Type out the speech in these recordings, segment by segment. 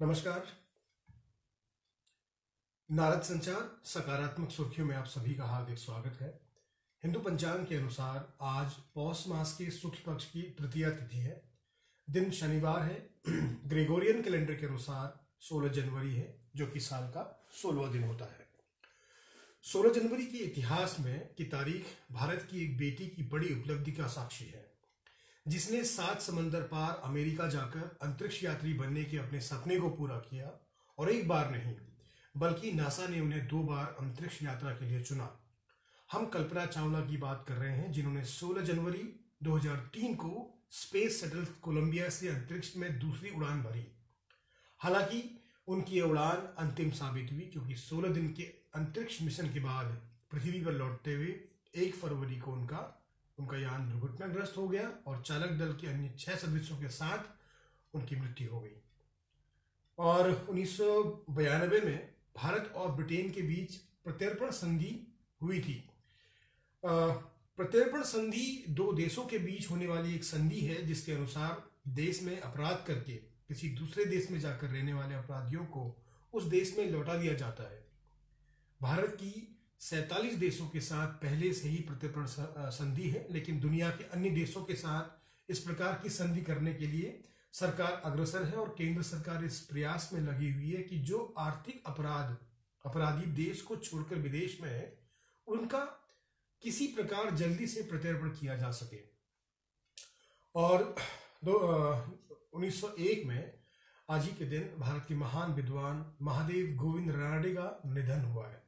नमस्कार। नारद संचार सकारात्मक सुर्खियों में आप सभी का हार्दिक स्वागत है। हिंदू पंचांग के अनुसार आज पौष मास के शुक्ल पक्ष की तृतीया तिथि है। दिन शनिवार है। ग्रेगोरियन कैलेंडर के अनुसार 16 जनवरी है, जो कि साल का 16वां दिन होता है। 16 जनवरी के इतिहास में की तारीख भारत की एक बेटी की बड़ी उपलब्धि का साक्षी है, जिसने 7 समंदर पार अमेरिका जाकर अंतरिक्ष यात्री बनने के अपने सपने को पूरा किया। और एक बार नहीं, बल्कि नासा ने उन्हें 2 बार अंतरिक्ष यात्रा के लिए चुना। हम कल्पना चावला की बात कर रहे हैं, जिन्होंने 16 जनवरी 2003 को स्पेस शटल कोलंबिया से अंतरिक्ष में दूसरी उड़ान भरी। हालांकि उनकी यह उड़ान अंतिम साबित हुई, क्योंकि 16 दिन के अंतरिक्ष मिशन के बाद पृथ्वी पर लौटते हुए 1 फरवरी को उनका यान दुर्घटनाग्रस्त हो गया और चालक दल के अन्य 6 सदस्यों के साथ उनकी मृत्यु हो गई। और 1992 में भारत और ब्रिटेन के बीच प्रत्यर्पण संधि हुई थी। प्रत्यर्पण संधि 2 देशों के बीच होने वाली एक संधि है, जिसके अनुसार देश में अपराध करके किसी दूसरे देश में जाकर रहने वाले अपराधियों को उस देश में लौटा दिया जाता है। भारत की 47 देशों के साथ पहले से ही प्रत्यर्पण संधि है, लेकिन दुनिया के अन्य देशों के साथ इस प्रकार की संधि करने के लिए सरकार अग्रसर है। और केंद्र सरकार इस प्रयास में लगी हुई है कि जो आर्थिक अपराधी देश को छोड़कर विदेश में है, उनका किसी प्रकार जल्दी से प्रत्यर्पण किया जा सके। और 1901 में आज ही के दिन भारत के महान विद्वान महादेव गोविंद रानडे का निधन हुआ है।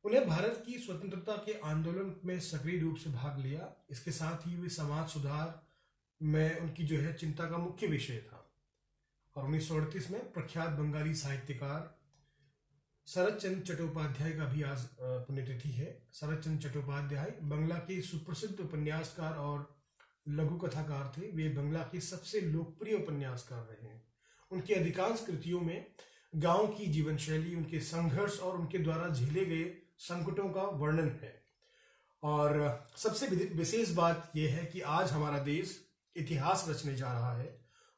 उन्हें भारत की स्वतंत्रता के आंदोलन में सक्रिय रूप से भाग लिया। इसके साथ ही वे समाज सुधार में उनकी चिंता का मुख्य विषय था। और 1938 में प्रख्यात बंगाली साहित्यकार शरत चंद्र चट्टोपाध्याय का भी आज पुण्यतिथि है। शरत चंद्र चट्टोपाध्याय बांग्ला के सुप्रसिद्ध उपन्यासकार और लघु कथाकार थे। वे बांग्ला के सबसे लोकप्रिय उपन्यासकार रहे हैं। उनकी अधिकांश कृतियों में गांव की जीवन शैली, उनके संघर्ष और उनके द्वारा झेले गए संकटों का वर्णन है। और सबसे विशेष बात यह है कि आज हमारा देश इतिहास रचने जा रहा है।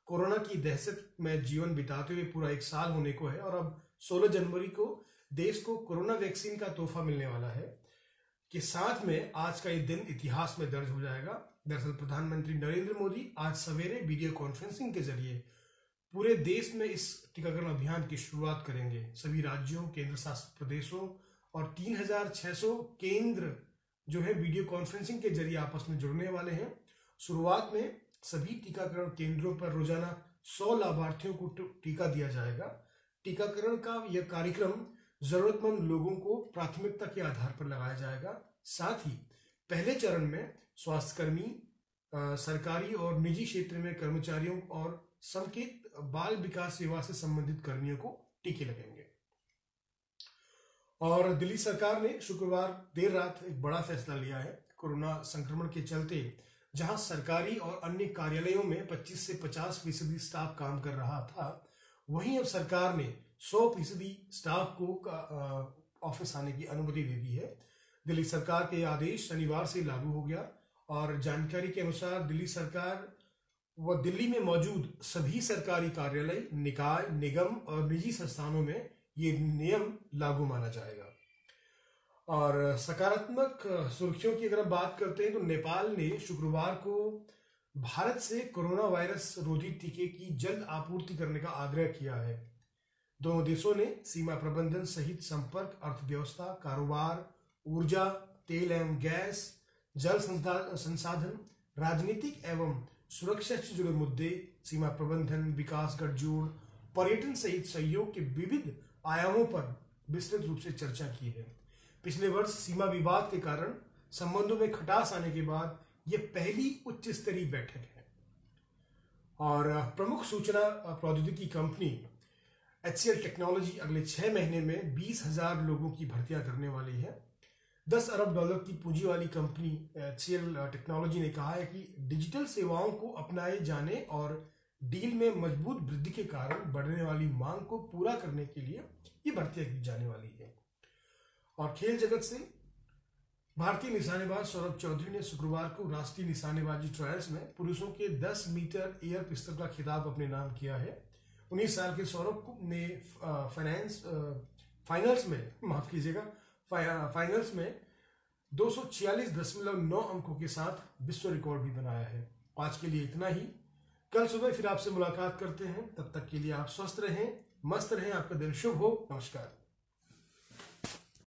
कोरोना की दहशत में जीवन बिताते हुए पूरा 1 साल होने को है, और अब 16 जनवरी को देश को कोरोना वैक्सीन का तोहफा मिलने वाला है। के साथ में आज का ये दिन इतिहास में दर्ज हो जाएगा। दरअसल प्रधानमंत्री नरेंद्र मोदी आज सवेरे वीडियो कॉन्फ्रेंसिंग के जरिए पूरे देश में इस टीकाकरण अभियान की शुरुआत करेंगे। सभी राज्यों, केंद्र शासित प्रदेशों और 3600 केंद्र वीडियो कॉन्फ्रेंसिंग के जरिए आपस में जुड़ने वाले हैं। शुरुआत में सभी टीकाकरण केंद्रों पर रोजाना 100 लाभार्थियों को टीका दिया जाएगा। टीकाकरण का यह कार्यक्रम जरूरतमंद लोगों को प्राथमिकता के आधार पर लगाया जाएगा। साथ ही पहले चरण में स्वास्थ्यकर्मी, सरकारी और निजी क्षेत्र में कर्मचारियों और संकेत बाल विकास सेवा से संबंधित कर्मियों को टीके लगेंगे। और दिल्ली सरकार ने शुक्रवार देर रात एक बड़ा फैसला लिया है। कोरोना संक्रमण के चलते जहां सरकारी और अन्य कार्यालयों में 25 से 50% स्टाफ काम कर रहा था, वहीं अब सरकार ने 100% स्टाफ को ऑफिस आने की अनुमति दे दी है। दिल्ली सरकार के आदेश शनिवार से लागू हो गया। और जानकारी के अनुसार दिल्ली सरकार व दिल्ली में मौजूद सभी सरकारी कार्यालय, निकाय, निगम और निजी संस्थानों में ये नियम लागू माना जाएगा। और सकारात्मक सुर्खियों की अगर बात करते हैं तो नेपाल ने शुक्रवार को भारत से कोरोना वायरस रोधी टीके की जल्द आपूर्ति करने का आग्रह किया है। दोनों देशों ने सीमा प्रबंधन सहित संपर्क, अर्थव्यवस्था, कारोबार, ऊर्जा, तेल एवं गैस, जल संसाधन, राजनीतिक एवं सुरक्षा से जुड़े मुद्दे, सीमा प्रबंधन, विकास गठजोड़, पर्यटन सहित सहयोग के विविध आयामों पर विस्तृत रूप से चर्चा की है। पिछले वर्ष सीमा विवाद के कारण संबंधों में खटास आने के बाद यह पहली उच्च स्तरीय बैठक है। और प्रमुख सूचना प्रौद्योगिकी कंपनी HCL टेक्नोलॉजी अगले 6 महीने में 20,000 लोगों की भर्तियां करने वाली है। $10 अरब की पूंजी वाली कंपनी HCL टेक्नोलॉजी ने कहा है कि डिजिटल सेवाओं को अपनाए जाने और डील में मजबूत वृद्धि के कारण बढ़ने वाली मांग को पूरा करने के लिए ये भर्तियां की जाने वाली है। और खेल जगत से भारतीय निशानेबाज सौरभ चौधरी ने शुक्रवार को राष्ट्रीय निशानेबाजी ट्रायल्स में पुरुषों के 10 मीटर एयर पिस्टल का खिताब अपने नाम किया है। 19 साल के सौरभ ने फाइनल्स में, माफ कीजिएगा, फाइनल्स में 246.9 अंकों के साथ विश्व रिकॉर्ड भी बनाया है। आज के लिए इतना ही। कल सुबह फिर आपसे मुलाकात करते हैं। तब तक के लिए आप स्वस्थ रहें, मस्त रहें, आपका दिन शुभ हो। नमस्कार।